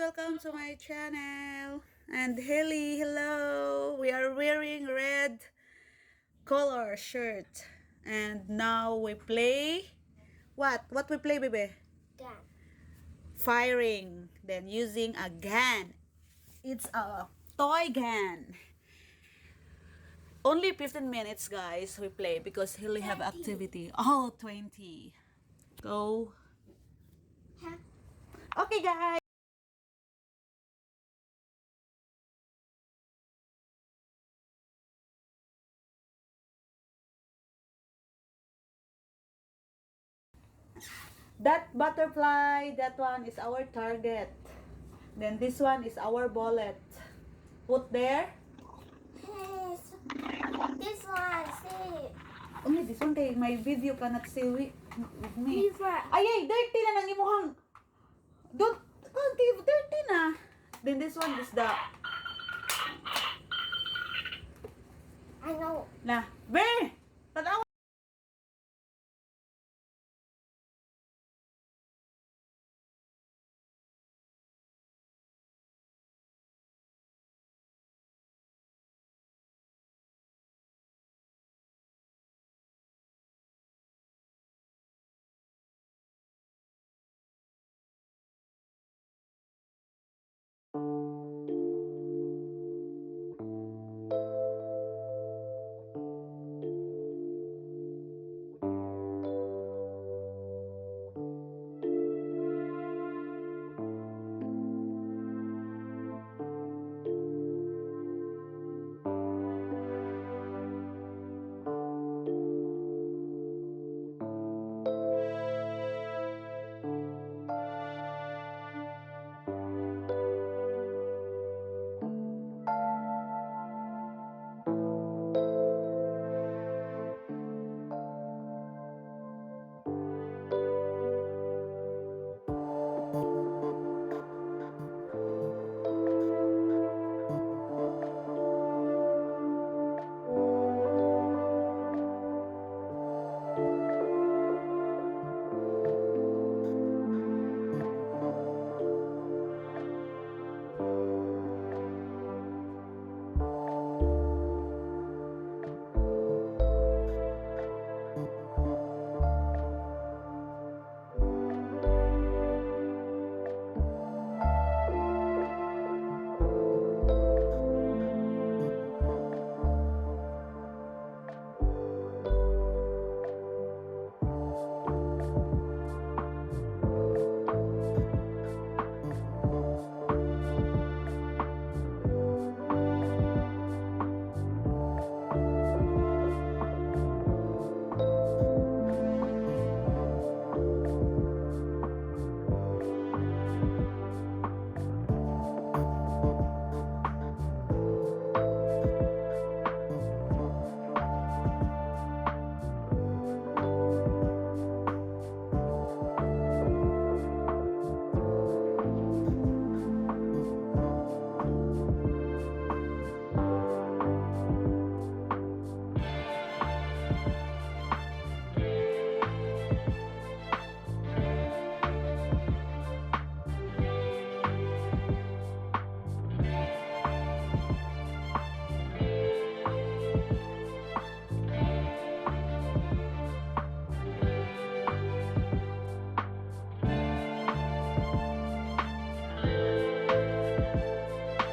welcome to my channel. And Haley, hello. We are wearing red color shirt. And now we play what? What we play, baby? Gun. Firing. Then using a gun. It's a toy gun. Only 15 minutes, guys, we play because Haley have 20. activity. Oh, 20. Go. Huh? Okay, guys. That butterfly, that one is our target. Then this one is our bullet. Put there. Yes. This one, see. Only this one kay my video cannot see with me. River. Ay, dirty na nang imuhang. Don't, dirty na. Then this one is the, I know. na, be! Tanaw.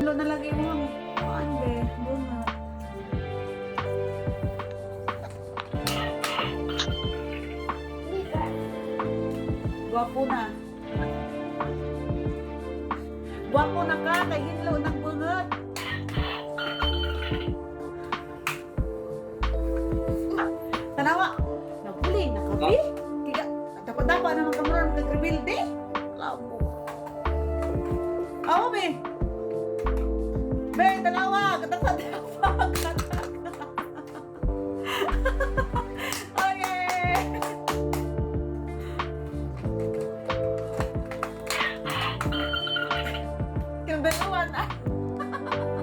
Lo nalagay mo ang kuan be, bunot. River. Gwapo na. Gwapo na ka kay hinlo ng bunot. Tanawa. Nagpuli na kabi. Kaya dapat naman kamuran nag-reveal day. Labo. Awo be. Be, tanawa, katapat. Okay. Kinadaluan ah.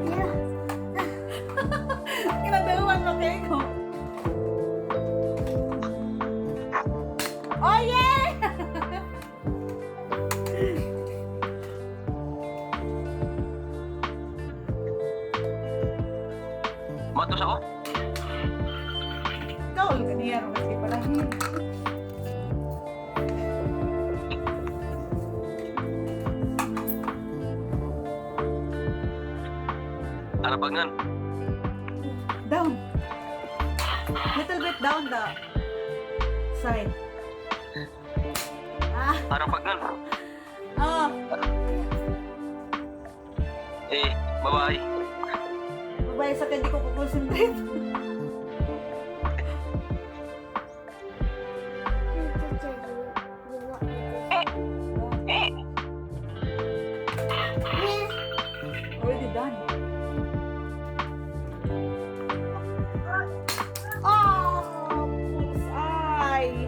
Yeah. Kinadaluan mo kayo ko. Oh yeah! sapatos ako. Ikaw, ganyan. Kasi palahin. Ano pag nan? Down. Little bit down the side. Ah, Ano pag nan? oh. Eh, babae. Babae sa hindi ko concentrate. Already done. Oh, bullseye.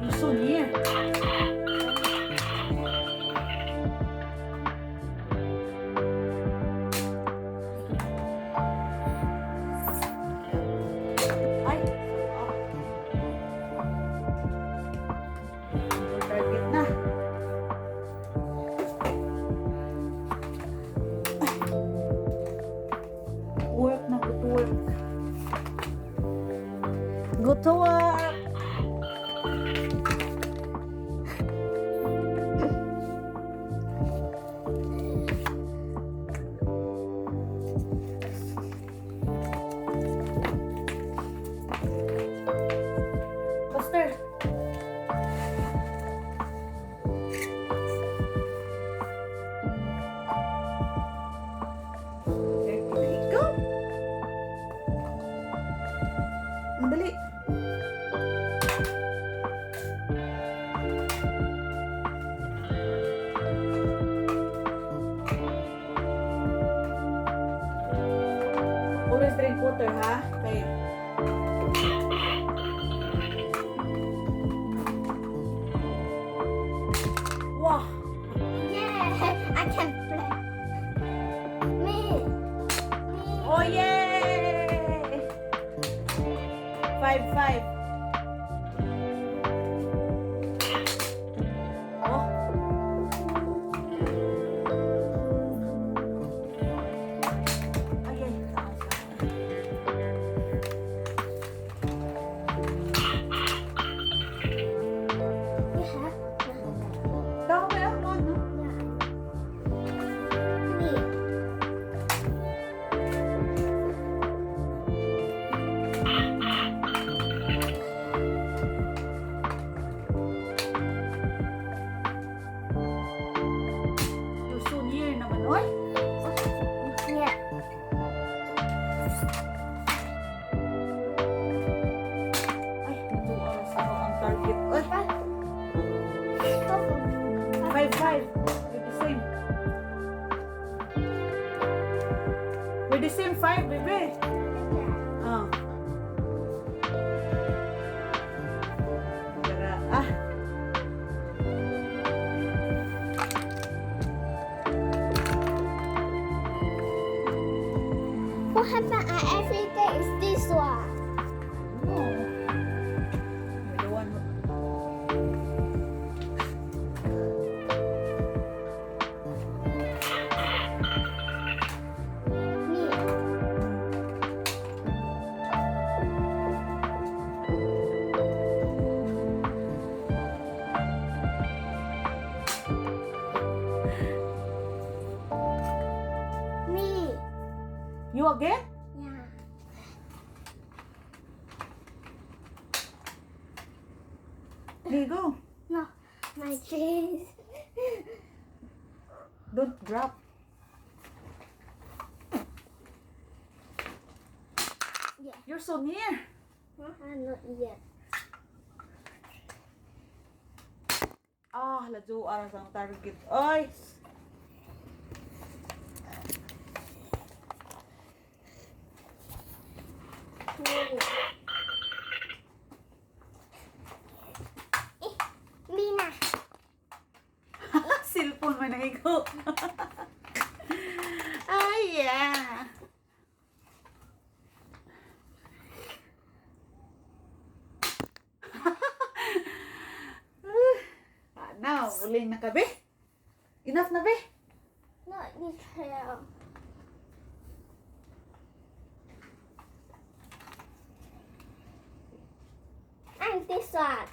You're so near. Ay. Oh. Target na. Work na, good work. Good to work. Buster. Ikaw. Ang dali. Always drink water, ha? Okay. Wow. Yeah, I can play. Me. Oh, yay! 5-5. Oh. Ay, taas ka. Yeah. Dami ako, no? Me. You're so near naman, oy. Yeah. Ay, medyo oras ako ang target. Oy, 5-5. We're the same. We're the same 5, baby. Ah. Tara, ah. What happened? Everything is this one. Oh. You're the one who... Me. Me. You again? Yeah. There you go. No, my jeans. Don't drop. Yeah. You're so near. Not yet. Ah, ladyo aras ang target. Oy. Me. Mina. Cellphone man na ikaw. Ay, yeah. Uling na ka, be? Enough na, be? Not this hair. And this one.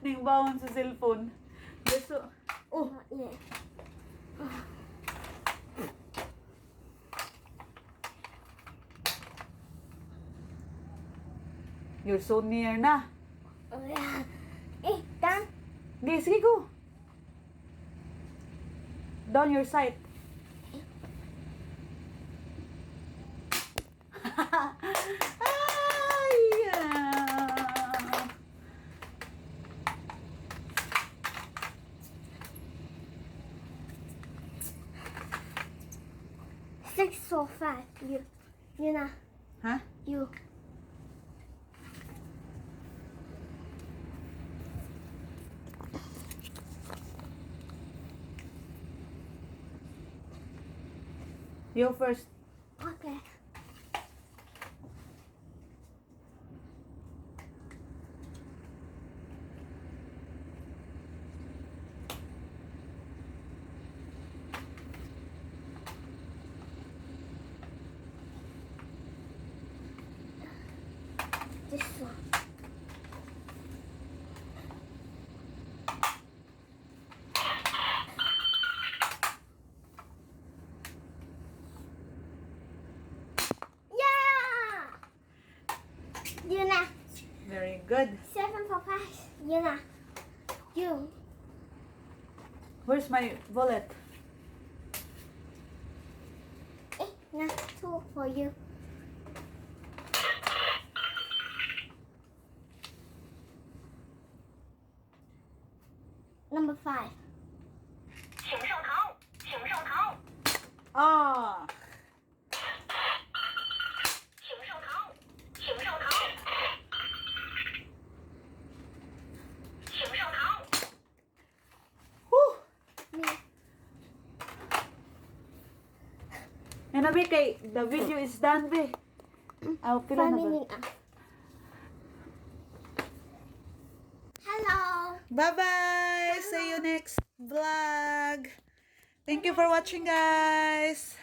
Ning bawon sa cellphone. Beso. Oh, Not yet. you're so near na. Oh yeah. Done. Okay, sige, go. Down your sight. Ay, Six so fast. You know. Huh? You. You first. Okay. This one. Yeah! You know. Very good. 7 for 5. You know. You. Where's my wallet? Nah, 2 for you. Number 5. Ah. Whew. Me. Yan na, be, kay the video is done, be. I'll pila 5 na ba? minutes. Hello. Bye-bye! See you next vlog! Thank you for watching, guys!